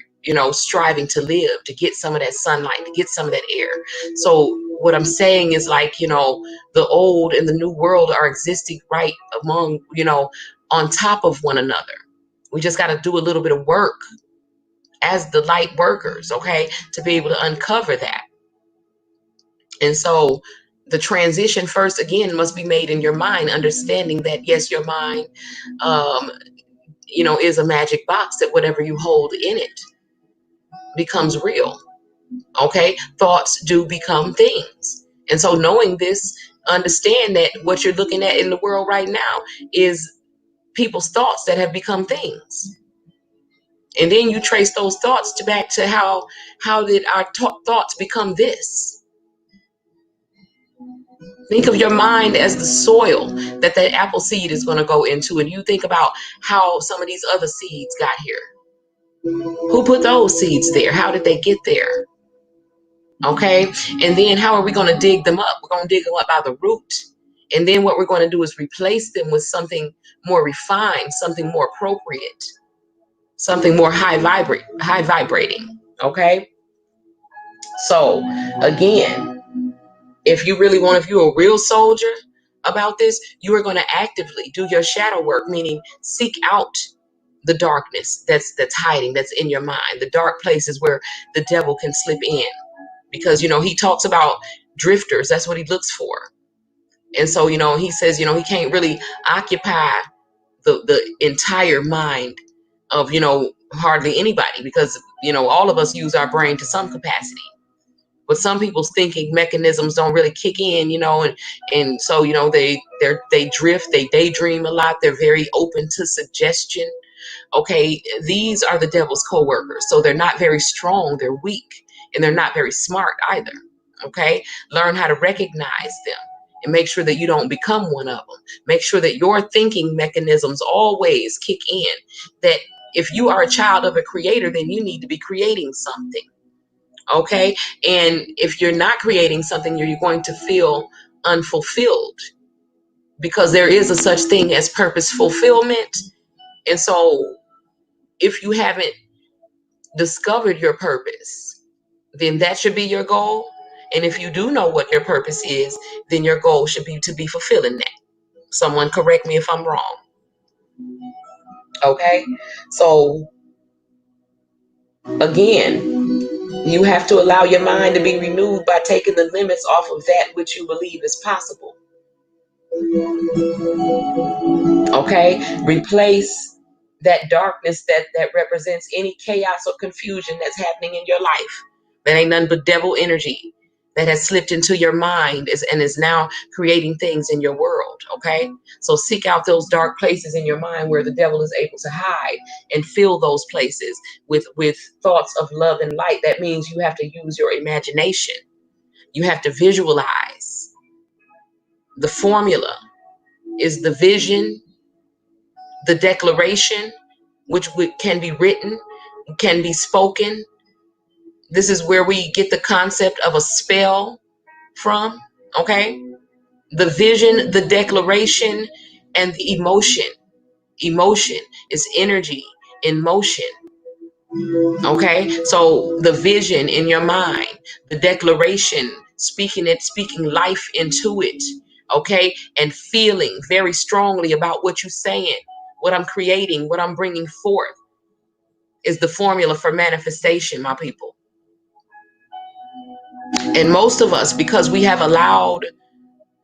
striving to live, to get some of that sunlight, to get some of that air. So what I'm saying is, like, the old and the new world are existing right among, on top of one another. We just got to do a little bit of work as the light workers, okay, to be able to uncover that. And so the transition first, again, must be made in your mind, understanding that, yes, your mind is a magic box, that whatever you hold in it becomes real. Okay, thoughts do become things. And so knowing this, understand that what you're looking at in the world right now is people's thoughts that have become things. And then you trace those thoughts back to how did our thoughts become this? Think of your mind as the soil that apple seed is going to go into, and you think about how some of these other seeds got here. Who put those seeds there? How did they get there? Okay, and then how are we going to dig them up? We're going to dig them up by the root. And then what we're going to do is replace them with something more refined, something more appropriate, something more high vibrating. Okay, so again, if you're a real soldier about this, you are going to actively do your shadow work, meaning seek out the darkness that's hiding, that's in your mind, the dark places where the devil can slip in. Because he talks about drifters. That's what he looks for. And so he says he can't really occupy the entire mind of hardly anybody, because all of us use our brain to some capacity. But some people's thinking mechanisms don't really kick in, and so they drift, they daydream a lot, they're very open to suggestion. Okay, these are the devil's co-workers. So they're not very strong, they're weak, and they're not very smart either. Okay, learn how to recognize them and make sure that you don't become one of them. Make sure that your thinking mechanisms always kick in, that if you are a child of a creator, then you need to be creating something. Okay, and if you're not creating something, you're going to feel unfulfilled, because there is a such thing as purpose fulfillment. And so if you haven't discovered your purpose, then that should be your goal. And if you do know what your purpose is, then your goal should be to be fulfilling that. Someone correct me if I'm wrong. Okay, so again, you have to allow your mind to be renewed by taking the limits off of that which you believe is possible. Okay, replace that darkness that represents any chaos or confusion that's happening in your life. That ain't nothing but devil energy that has slipped into your mind and is now creating things in your world. Okay, so seek out those dark places in your mind where the devil is able to hide, and fill those places with thoughts of love and light. That means you have to use your imagination. You have to visualize. The formula is the vision, the declaration, which can be written, can be spoken. This is where we get the concept of a spell from. Okay, the vision, the declaration, and the emotion. Emotion is energy in motion. Okay, so the vision in your mind, the declaration, speaking life into it. Okay, and feeling very strongly about what you're saying, what I'm creating, what I'm bringing forth, is the formula for manifestation, my people. And most of us, because we have allowed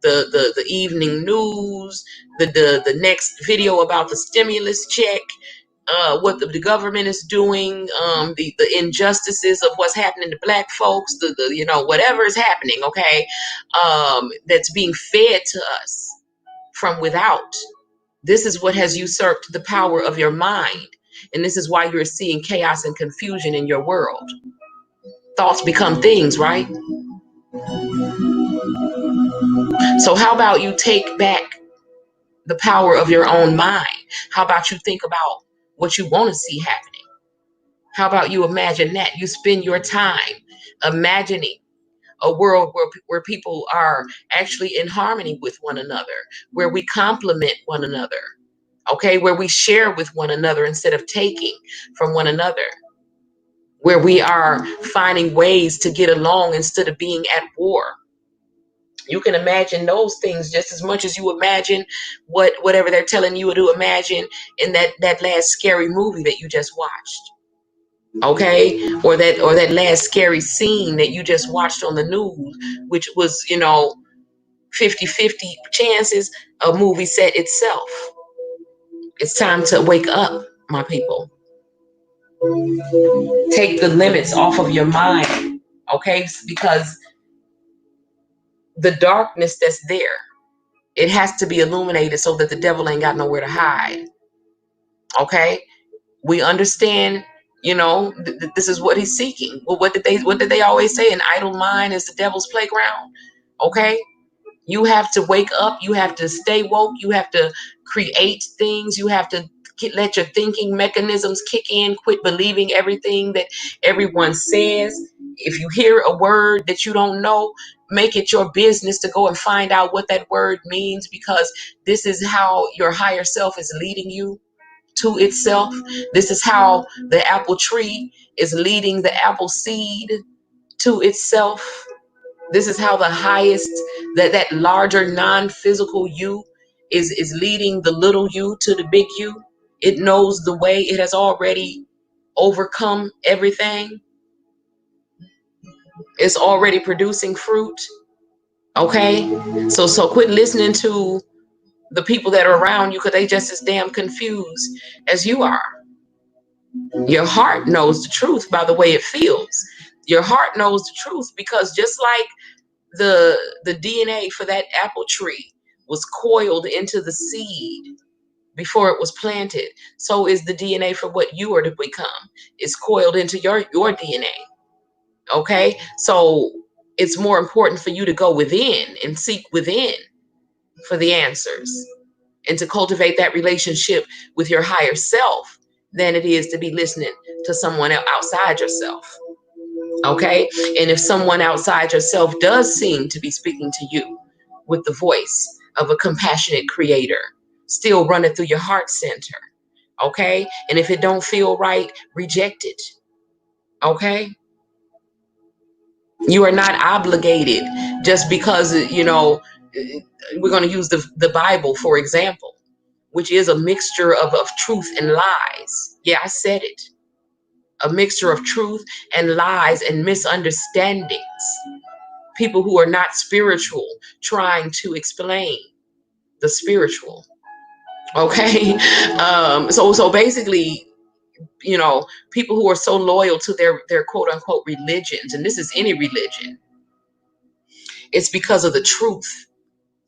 the evening news, the next video about the stimulus check, what the government is doing, the injustices of what's happening to black folks, the whatever is happening, okay, that's being fed to us from without. This is what has usurped the power of your mind. And this is why you're seeing chaos and confusion in your world. Thoughts become things, right? So how about you take back the power of your own mind? How about you think about what you want to see happening? How about you imagine that? You spend your time imagining a world where people are actually in harmony with one another, where we complement one another, okay, where we share with one another instead of taking from one another, where we are finding ways to get along instead of being at war. You can imagine those things just as much as you imagine whatever they're telling you to imagine in that last scary movie that you just watched. Okay, or that last scary scene that you just watched on the news, which was 50-50 chances a movie set itself. It's time to wake up, my people. Take the limits off of your mind, okay? Because the darkness that's there, it has to be illuminated so that the devil ain't got nowhere to hide. Okay, we understand. This is what he's seeking. Well, what did they always say? An idle mind is the devil's playground. Okay, you have to wake up. You have to stay woke. You have to create things. You have to let your thinking mechanisms kick in. Quit believing everything that everyone says. If you hear a word that you don't know, make it your business to go and find out what that word means, because this is how your higher self is leading you to itself. This is how the apple tree is leading the apple seed to itself. This is how the highest, that larger non-physical you is leading the little you to the big you. It knows the way. It has already overcome everything. It's already producing fruit. Okay, so quit listening to the people that are around you, because they just as damn confused as you are. Your heart knows the truth by the way it feels. Your heart knows the truth, because just like the DNA for that apple tree was coiled into the seed before it was planted, so is the DNA for what you are to become. It's coiled into your DNA. Okay? So it's more important for you to go within and seek within for the answers and to cultivate that relationship with your higher self than it is to be listening to someone outside yourself. Okay? And if someone outside yourself does seem to be speaking to you with the voice of a compassionate creator, still run it through your heart center. Okay? And if it don't feel right, reject it. Okay? You are not obligated just because, we're going to use the Bible, for example, which is a mixture of truth and lies. Yeah, I said it. A mixture of truth and lies and misunderstandings. People who are not spiritual trying to explain the spiritual. Okay? So basically, people who are so loyal to their quote unquote religions, and this is any religion, it's because of the truth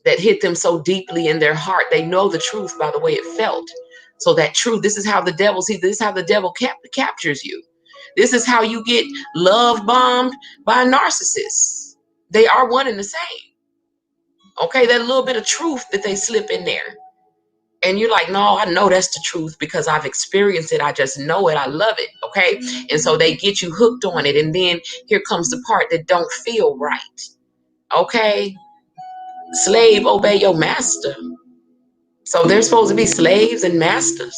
that hit them so deeply in their heart. They know the truth by the way it felt. So that truth, this is how the devil captures you. This is how you get love bombed by narcissists. They are one and the same. Okay, that little bit of truth that they slip in there. And you're like, no, I know that's the truth because I've experienced it. I just know it. I love it. Okay. And so they get you hooked on it. And then here comes the part that don't feel right. Okay. Slave, obey your master. So they're supposed to be slaves and masters.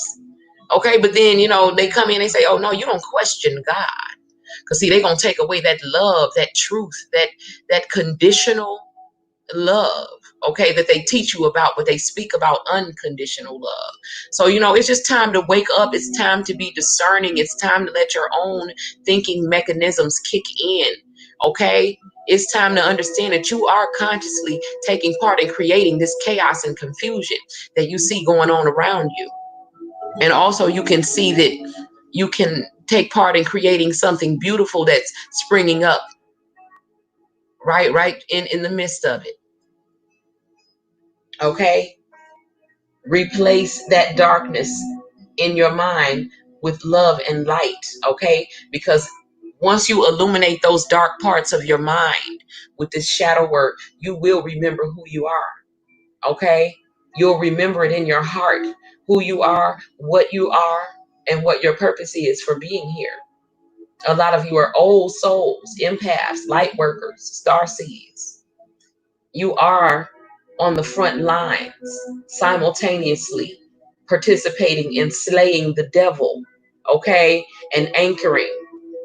Okay. But then, they come in, they say, oh, no, you don't question God. Because see, they're going to take away that love, that truth, that conditional love, okay, that they teach you about, but they speak about unconditional love. So, it's just time to wake up. It's time to be discerning. It's time to let your own thinking mechanisms kick in, okay? It's time to understand that you are consciously taking part in creating this chaos and confusion that you see going on around you. And also you can see that you can take part in creating something beautiful that's springing up right in the midst of it. Okay? Replace that darkness in your mind with love and light, okay? Because once you illuminate those dark parts of your mind with this shadow work, you will remember who you are, okay? You'll remember it in your heart, who you are, and what your purpose is for being here. A lot of you are old souls, empaths, light workers, starseeds. You are on the front lines, simultaneously participating in slaying the devil, okay, and anchoring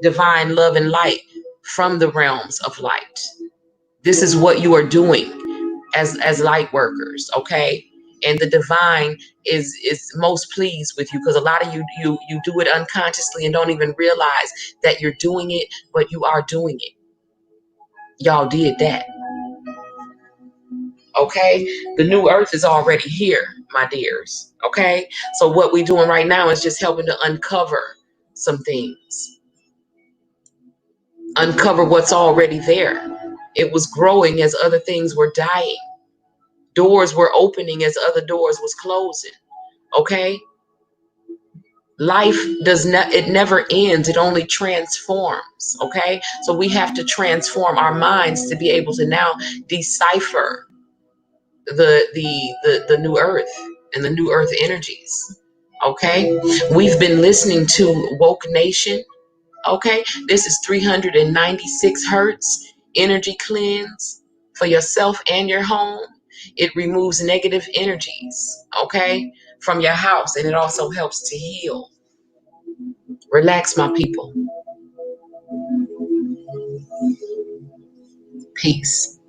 divine love and light from the realms of light. This is what you are doing as light workers, okay? And the divine is most pleased with you, because a lot of you do it unconsciously and don't even realize that you're doing it, but you are doing it. Y'all did that. Okay, the new earth is already here, my dears. Okay, so what we're doing right now is just helping to uncover some things, uncover what's already there. It was growing as other things were dying. Doors were opening as other doors was closing. Okay, life it never ends, it only transforms. Okay, so we have to transform our minds to be able to now decipher the new earth and the new earth energies. Okay, we've been listening to Woke Nation. Okay, this is 396 hertz energy cleanse for yourself and your home. It removes negative energies, okay, from your house, and it also helps to heal. Relax, my people. Peace.